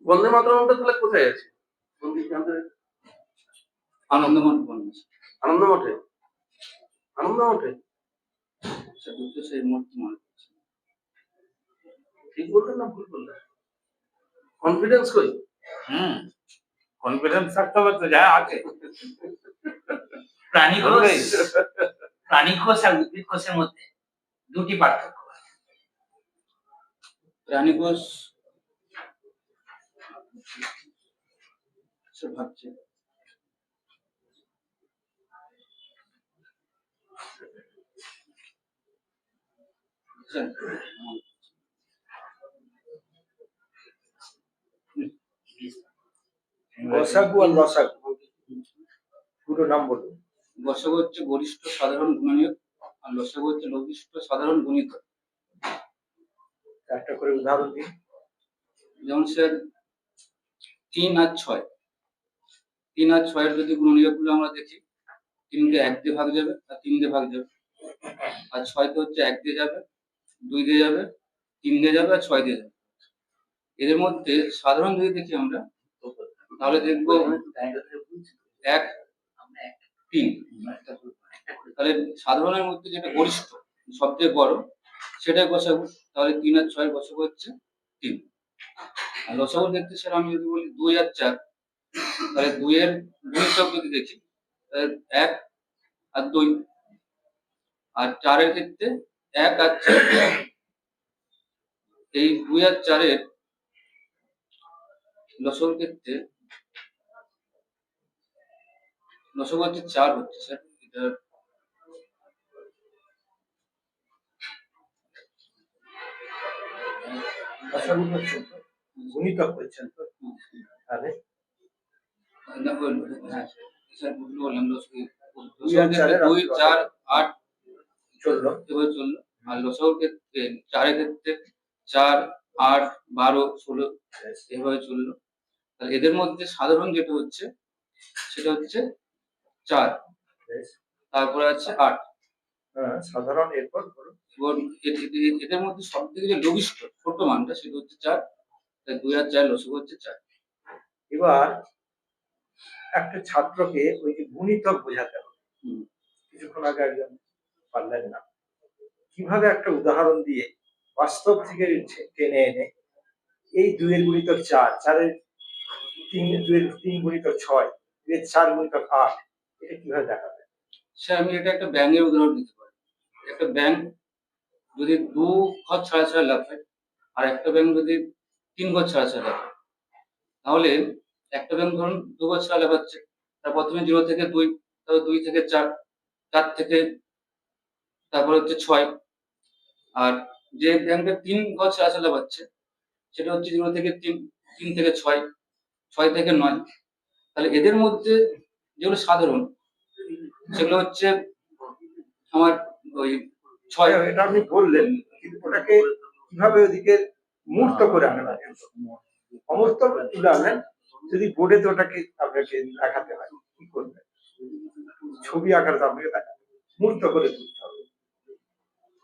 বন্দে মাতরমটা তাহলে কোথায় আছে? আনন্দমঠ বলছে। আনন্দ মঠে? আনন্দ মঠে? সেই মূর্তি মনে করছে। ঠিক বললেন না ভুল বললেন? কনফিডেন্স কই? কনফিডেন্স থাকতে হবে তো, যা আছে। প্রাণী কোষ আর উদ্ভিদ কোষের মধ্যে দুটি পার্থক্য আছে। প্রাণী কোষ ভাবছে গসাগু আর লসাগু পুরো নাম বলুন। গসাগু হচ্ছে গরিষ্ঠ সাধারণ গুণনীয়ক আর লসাগু হচ্ছে লঘিষ্ঠ সাধারণ গুণিতক। একটা করে উদাহরণ দিন। যেমন স্যার 3 আর 6, 3 আর 6 এর যদি গুণনীয়ক গুলো আমরা দেখি, 3 কে 1 দিয়ে ভাগ যাবে আর 3 দিয়ে ভাগ যাবে, আর 6 কে হচ্ছে 1 দিয়ে যাবে, 2 দিয়ে যাবে, 3 দিয়ে যাবে আর 6 দিয়ে যাবে। এদের মধ্যে সাধারণ যদি দেখি আমরা, তাহলে দেখবো 1 3। তাহলে সাধারণের মধ্যে যেটা গরিষ্ঠ সবচেয়ে বড় সেটাই গসাগু। তাহলে 3 আর 6 গসাগু হচ্ছে 3। আর লসাগু দেখতে স্যার আমি যদি বলি 2 আর 4, তাহলে 2 এর গুণিতক যদি দেখি 1 আর 2, আর 4 এর ক্ষেত্রে 1 আর 4। এই 2 আর 4 এর লসাগুর ক্ষেত্রে লসাগু হচ্ছে 4 হচ্ছে স্যার। এটা লসাগু হচ্ছে গুণিতক হচ্ছেন তো, তাহলে স্যার বললাম লসাগু 2 আর 4 8 চললো। আর লসাগুর ক্ষেত্রে 4 এর ক্ষেত্রে 4 8 12 16 এভাবে চললো। তাহলে এদের মধ্যে সাধারণ যেটা হচ্ছে সেটা হচ্ছে 4, তারপরে আছে 8। সাধারণ এরপর এদের মধ্যে সব থেকে যে লঘিষ্ঠ ছোট মানটা সেটা হচ্ছে 4। তাই 2 আর 4 লসাগু হচ্ছে 4। এবার একটা ছাত্রকে ওই যে গুণিতক বোঝাতে হবে, কিছুক্ষণ আগে একজন পারলেন না, কিভাবে একটা উদাহরণ দিয়ে বাস্তব থেকে টেনে এনে এই 2 এর গুণিতক 4, 4 এর 2 এর 3 গুণিতক 6, 2 এর 4 গুণিতক 8, এটা কিভাবে দেখাবে? স্যার আমি এটা একটা ব্যাঙের উদাহরণ দিতে পারি। একটা ব্যাঙ যদি 2 ঘর ছাড়া ছাড়া লাফায় আর একটা ব্যাঙ যদি 3 ঘর ছাড়া ছাড়া লাফায়, তাহলে একটা ব্যাঙ ধরুন 2 ঘর ছাড়া লাফাচ্ছে, তার প্রথমে 0 থেকে 2, তারপর 2 থেকে 4, 4 থেকে তারপর হচ্ছে 6, আর যে ব্যাঙটা 3 ঘর ছাড়া ছাড়া লাফাচ্ছে সেটা হচ্ছে 0 থেকে 3, 3 থেকে 6, 6 থেকে 9। তাহলে এদের মধ্যে যেগুলো সাধারণ সেগুলো হচ্ছে আমার ওই 6। এটা আপনি বললেন, কিন্তু ওটাকে কিভাবে ওদিকে মূর্ত করে আনবেন? অমূর্ত তুলে আনলেন, যদি বোর্ডে তো ওটাকে আপনাকে দেখাতে হয়, কি করবেন? ছবি আকারে তো আপনাকে দেখাতে, মূর্ত করে তুলতে হবে।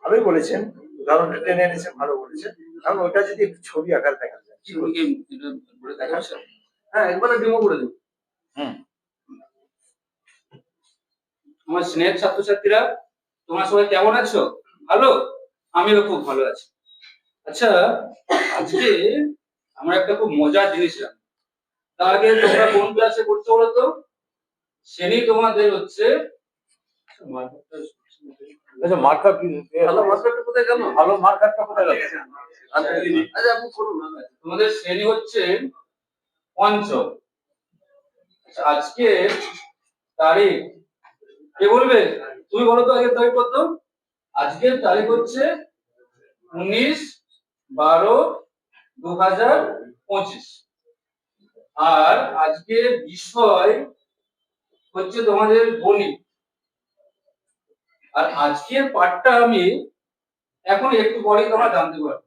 ভালোই বলেছেন, উদাহরণটা টেনে এনেছেন, ভালো বলেছেন। কারণ ওটা যদি একটু ছবি আকারে দেখা যায়, হ্যাঁ একবার ডেমো করে দিন। আমার স্নেহের ছাত্রছাত্রীরা, তোমরা সবাই কেমন আছো? ভালো? আমিও খুব ভালো আছি। আচ্ছা, আজকে আমরা একটা খুব মজার জিনিস জানবো। তার আগে তোমরা কোন ক্লাসে পড়ছো বলো তো? শ্রেণী তোমাদের হচ্ছে আচ্ছা, মার্কার কি? ভালো মার্কারটা কোথায় গেল? ভালো মার্কারটা কোথায় গেল? আচ্ছা আপনি করুন না। তোমাদের শ্রেণী হচ্ছে পঞ্চম। আজকে তারিখ কে বলবে? তুমি বলো তো আজকের তারিখ কত? আজকের তারিখ হচ্ছে 19/12/2025। আর আজকের বিষয় হচ্ছে তোমাদের গণিত। আর আজকের পাঠটা আমি এখন একটু পরেই তোমরা জানতে পারবে।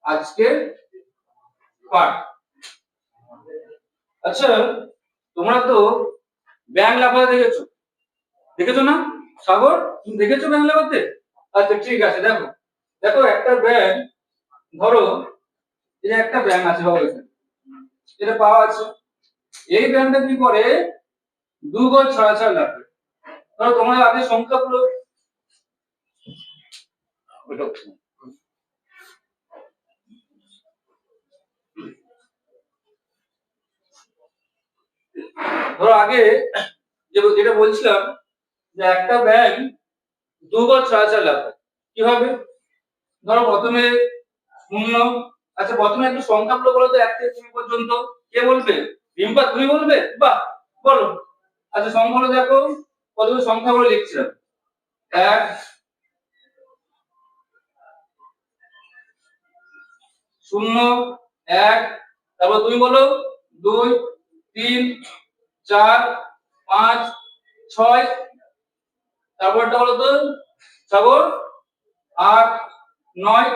আজকের পাঠ, আচ্ছা তোমরা তো ব্যাঙ লাফাতে দেখেছো, দেখেছো না সাগর? তুমি দেখেছো ব্যাঙ লাফাতে? আচ্ছা ঠিক আছে, দেখো দেখো একটা ব্যাঙ, ধরো এই যে একটা ব্যাঙ আছে বাবা, এটা পাওয়া আছে। এই ব্যাংকটা কি করে 2 গজ ছাড়াছাড় লাগবে। ধরো তোমার আগে সংখ্যাগুলো ওটা ধরো আগে যেটা বলছিলাম যে একটা ব্যাংক 2 গজ ছাড়াছাড় লাগবে কি হবে। ধরো প্রথমে 0। আচ্ছা প্রথমে একটু সংখ্যাগুলো বলো তো 1 থেকে 2 পর্যন্ত। কে বলবে? রিম্পা তুমি বলবে? বাহ, বলো। আচ্ছা সংখ্যাগুলো দেখো, প্রথমে সংখ্যাগুলো লিখছিলাম 1 0 1, তারপর তুমি বলো 2 3 4 5 6, তারপরটা বলো তো 7 8 9,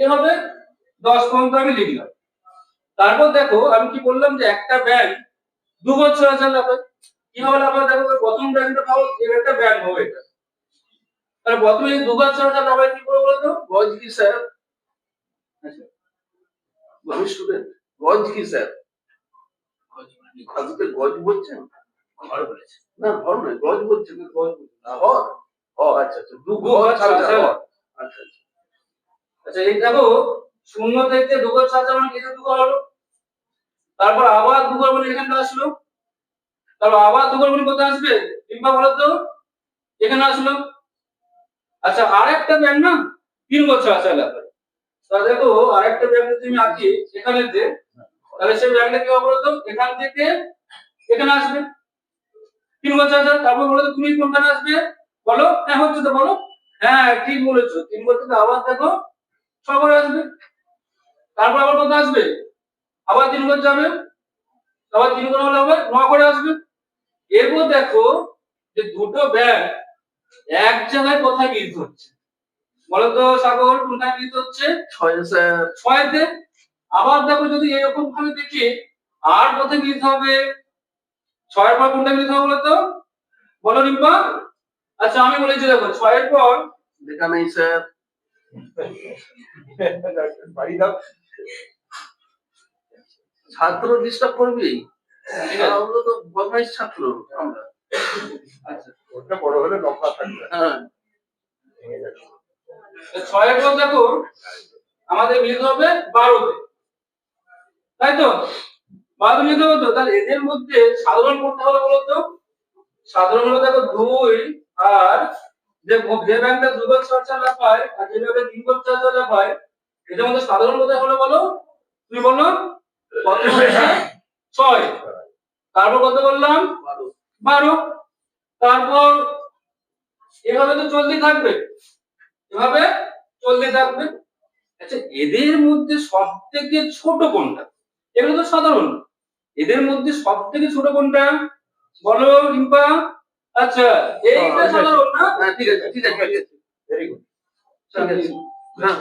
এভাবে 10 পর্যন্ত আমি লিখলাম। তারপর দেখো আমি কি বললাম যে একটা ব্যাংক 2 বছর আছে লাভ হয়। কিভাবে লাভ হয় দেখো, প্রথম ব্যাংকটা পাবো এর একটা ব্যাংক হবে এটা। তাহলে প্রথমে 2 বছর আছে লাভ হয় কি করে বলো তো? গজ কি স্যার? আচ্ছা আমি স্টুডেন্ট। গজ কি স্যার? আজকে গজ বলছেন? ঘর বলেছে না ঘর নয়, গজ বলছেন। ঘর। ঘর। ও আচ্ছা আচ্ছা, দু দু ঘর ঘর ছাড়া ছাড়া। ঘর। আচ্ছা আচ্ছা। আচ্ছা এই দেখো 0 থেকে 2 ঘর ছাড়া মানে কিছু 2 ঘর হলো। তারপর আবার 2 ঘর মানে এখানটা আসলো। তারপর আবার 2 ঘর মানে কোথায় আসবে? কিংবা বলো তো এখানে আসলো। আচ্ছা আরেকটা ব্যাংক না 3 বছর আছে লাভ। তাহলে দেখো আরেকটা ব্যাংক যদি আমি আঁকি এখানে যে, তাহলে সেই ব্যাংকটা কি হবে বলতো? এখান থেকে এখানে আসবে 3 বছর আছে। তারপর বলো তো তুমি কোনখানে আসবে বলো? হ্যাঁ হচ্ছে তো বলো। হ্যাঁ ঠিক বলেছো, 3 বছর থেকে আবার দেখো 6 করে আসবে। তারপর আবার কত আসবে? আবার 3 করে যাবে, আবার 3 করে হলে হবে 9 করে আসবে। এরপর দেখো যে দুটো ব্যাংক এক জায়গায় কোথায় মিলিত হচ্ছে বলো তো সাগর? কোনখানে মিলিত হচ্ছে? 6 স্যার। 6 তে। আবার দেখো যদি এরকম ভাবে দেখি আর কোথায় মিলিত হবে? 6 এর পর কোনটা মিলিত হবে বলো তো? বলো রিম্পা। আচ্ছা আমি বলেছি দেখো 6 এর পর লেখা নেই স্যার। বাড়ি দাও। ছাত্র ডিস্টার্ব করবি? ঠিক আছে। আমরা তো বদমাইশ ছাত্র আমরা। আচ্ছা ওটা বড় হলে লম্বা থাকবে। হ্যাঁ। ভেঙে যাবে। 6 এর পর দেখো আমাদের মিলিত হবে 12 তে, তাই তো? 12 মিলিত হবে তো। তাহলে এদের মধ্যে সাধারণ কোনটা হলো বলো তো? সাধারণ হলো দেখো 2 আর যে ব্যাংকটা 2 বছর চালা পায় আর যে ব্যাংকটা 3 বছর চালা পায়, এদের মধ্যে সাধারণ কোথায় হলো বলো? তুমি বলো। কত হচ্ছে? 6। তারপর কত বললাম? 12। তারপর এভাবে তো চলতে থাকবে, এভাবে চলতে থাকবে। আচ্ছা এদের মধ্যে সবথেকে ছোট কোনটা? এগুলো তো সাধারণ। এদের মধ্যে সবথেকে ছোট কোনটা বলো রিম্পা? আচ্ছা এইটা সাধারণ না? হ্যাঁ ঠিক আছে ঠিক আছে। Very good. ঠিক আছে। হ্যাঁ।